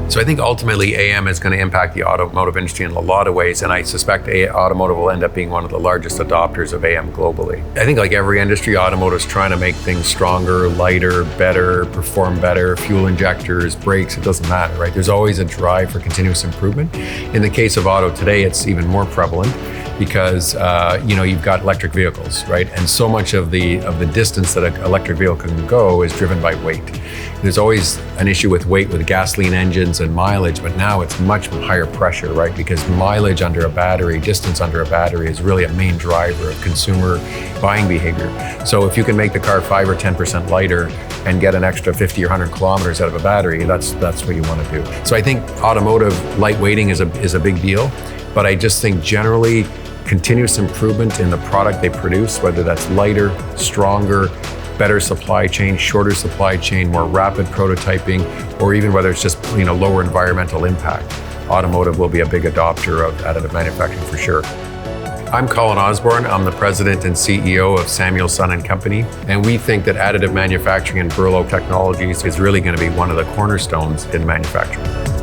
So I think ultimately AM is going to impact the automotive industry in a lot of ways, and I suspect automotive will end up being one of the largest adopters of AM globally. I think like every industry, automotive is trying to make things stronger, lighter, better, perform better, fuel injectors, brakes, it doesn't matter, right? There's always a drive for continuous improvement. In the case of auto today, it's even more prevalent because you've got electric vehicles, right? And so much of the distance that an electric vehicle can go is driven by weight. There's always an issue with weight with gasoline engines and mileage, but now it's much higher pressure, right? Because mileage under a battery, distance under a battery is really a main driver of consumer buying behavior. So if you can make the car 5 or 10% lighter and get an extra 50 or 100 kilometers out of a battery, that's what you want to do. So I think automotive lightweighting is a big deal, but I just think generally continuous improvement in the product they produce, whether that's lighter, stronger, better supply chain, shorter supply chain, more rapid prototyping, or even whether it's just lower environmental impact. Automotive will be a big adopter of additive manufacturing for sure. I'm Colin Osborne. I'm the president and CEO of Samuel Son & Company, and we think that additive manufacturing and Burloak Technologies is really going to be one of the cornerstones in manufacturing.